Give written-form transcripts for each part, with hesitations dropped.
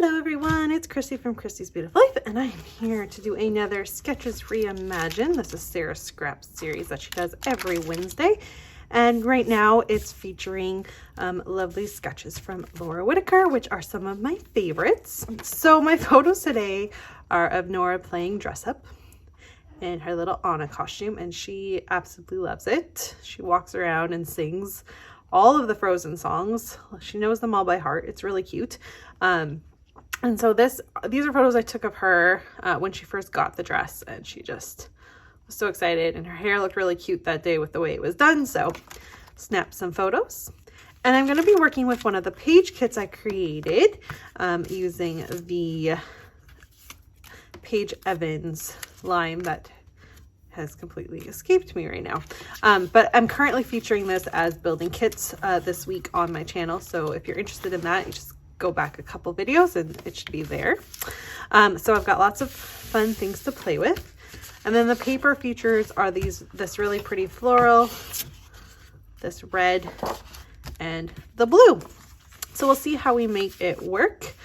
Hello everyone, it's Christy from Christy's Beautiful Life, and I'm here to do another Sketches Reimagined. This is Sarah's scrap series that she does every Wednesday, and right now it's featuring lovely sketches from Laura Whitaker, which are some of my favorites. So my photos today are of Nora playing dress up in her little Anna costume, and she absolutely loves it. She walks around and sings all of the Frozen songs. She knows them all by heart. It's really cute. And so these are photos I took of her when she first got the dress, and she just was so excited, and her hair looked really cute that day with the way it was done. So snapped some photos, and I'm going to be working with one of the page kits I created using the Paige Evans line that has completely escaped me right now. But I'm currently featuring this as building kits this week on my channel. So if you're interested in that, you just go back a couple videos and it should be there. So I've got lots of fun things to play with. And then the paper features are this really pretty floral, this red, and the blue. So we'll see how we make it work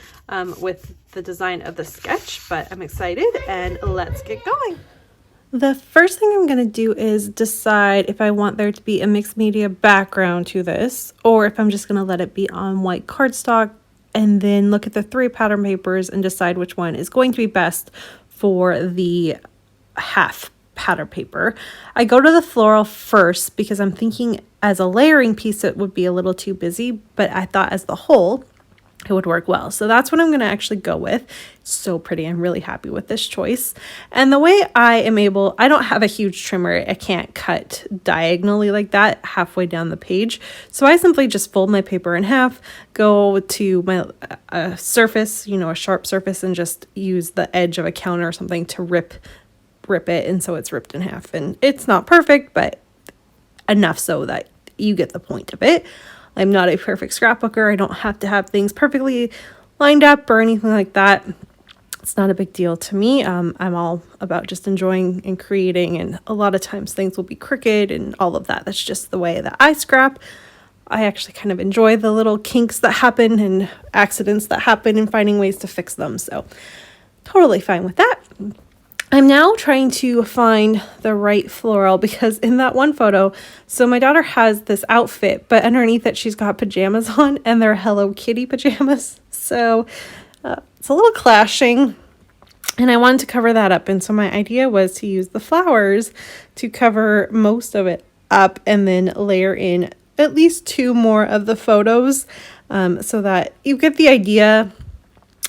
with the design of the sketch, but I'm excited, and let's get going. The first thing I'm going to do is decide if I want there to be a mixed media background to this, or if I'm just going to let it be on white cardstock, and then look at the 3 pattern papers and decide which one is going to be best for the half pattern paper. I go to the floral first because I'm thinking as a layering piece it would be a little too busy, but I thought as the whole it would work well. So that's what I'm going to actually go with. It's so pretty. I'm really happy with this choice. And the way I don't have a huge trimmer. I can't cut diagonally like that halfway down the page. So I simply just fold my paper in half, go to my surface, a sharp surface, and just use the edge of a counter or something to rip it. And so it's ripped in half. And it's not perfect, but enough so that you get the point of it. I'm not a perfect scrapbooker. I don't have to have things perfectly lined up or anything like that. It's not a big deal to me. I'm all about just enjoying and creating, and a lot of times things will be crooked and all of that. That's just the way that I scrap. I actually kind of enjoy the little kinks that happen and accidents that happen and finding ways to fix them. So totally fine with that. I'm now trying to find the right floral because in that one photo, so my daughter has this outfit, but underneath it, she's got pajamas on, and they're Hello Kitty pajamas. So it's a little clashing, and I wanted to cover that up. And so my idea was to use the flowers to cover most of it up and then layer in at least 2 more of the photos so that you get the idea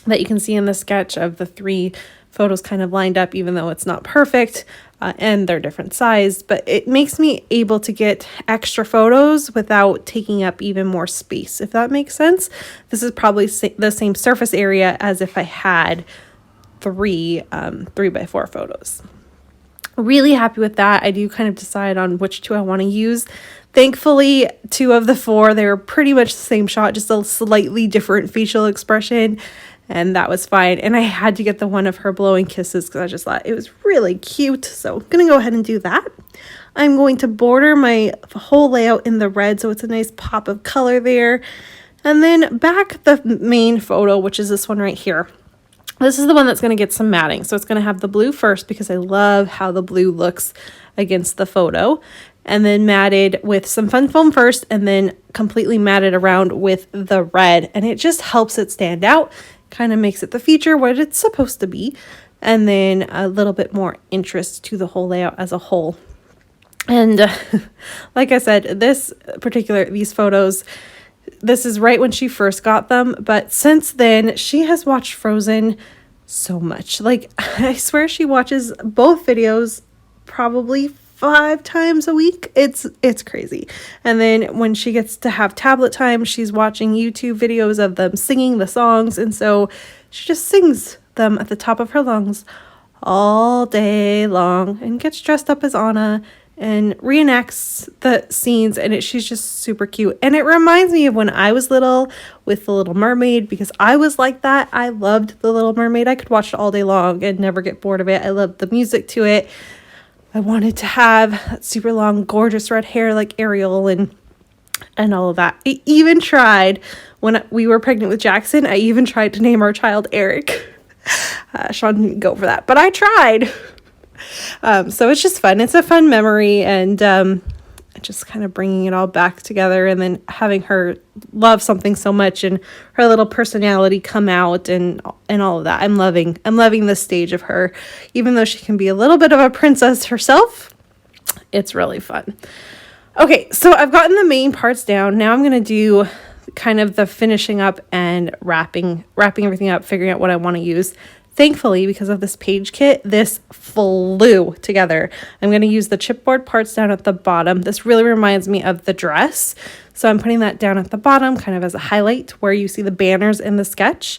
that you can see in the sketch of the 3 photos kind of lined up, even though it's not perfect and they're different sized, but it makes me able to get extra photos without taking up even more space, if that makes sense. This is probably the same surface area as if I had 3 3x4 photos. Really happy with that. I do kind of decide on which 2 I want to use. Thankfully, 2 of the 4, they were pretty much the same shot, just a slightly different facial expression. And that was fine. And I had to get the one of her blowing kisses because I just thought it was really cute. So I'm going to go ahead and do that. I'm going to border my whole layout in the red, so it's a nice pop of color there. And then back the main photo, which is this one right here. This is the one that's going to get some matting. So it's going to have the blue first because I love how the blue looks against the photo. And then matted with some fun foam first, and then completely matted around with the red. And it just helps it stand out. Kind of makes it the feature what it's supposed to be, and then a little bit more interest to the whole layout as a whole. And like I said, these photos, this is right when she first got them, but since then she has watched Frozen so much. Like, I swear she watches both videos probably 5 times a week. It's crazy. And then when she gets to have tablet time, she's watching YouTube videos of them singing the songs, and so she just sings them at the top of her lungs all day long and gets dressed up as Anna and reenacts the scenes, and she's just super cute. And it reminds me of when I was little with The Little Mermaid, because I was like that. I loved The Little Mermaid. I could watch it all day long and never get bored of it. I loved the music to it. I wanted to have that super long, gorgeous red hair like Ariel, and and all of that. I even tried, when we were pregnant with Jackson, I even tried to name our child Eric. Sean didn't go for that, but I tried. So it's just fun. It's a fun memory, and just kind of bringing it all back together, and then having her love something so much and her little personality come out and all of that. I'm loving this stage of her, even though she can be a little bit of a princess herself. It's really fun. Okay, so I've gotten the main parts down. Now I'm going to do kind of the finishing up and wrapping everything up, figuring out what I want to use. Thankfully, because of this page kit, this flew together. I'm going to use the chipboard parts down at the bottom. This really reminds me of the dress. So I'm putting that down at the bottom kind of as a highlight where you see the banners in the sketch.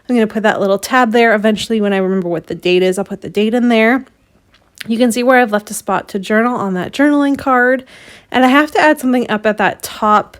I'm going to put that little tab there. Eventually, when I remember what the date is, I'll put the date in there. You can see where I've left a spot to journal on that journaling card. And I have to add something up at that top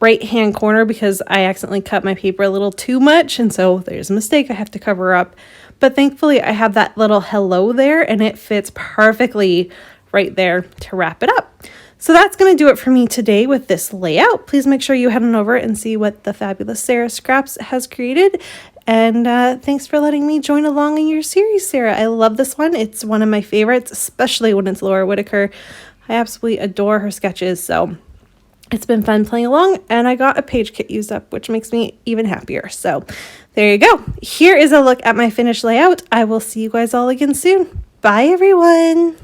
right hand corner because I accidentally cut my paper a little too much, and so there's a mistake I have to cover up. But thankfully I have that little hello there, and it fits perfectly right there to wrap it up. So that's going to do it for me today with this layout. Please make sure you head on over and see what the fabulous Sarah Scraps has created. And thanks for letting me join along in your series, Sarah. I love this one. It's one of my favorites, especially when it's Laura Whitaker. I absolutely adore her sketches, so it's been fun playing along, and I got a page kit used up, which makes me even happier. So there you go. Here is a look at my finished layout. I will see you guys all again soon. Bye, everyone.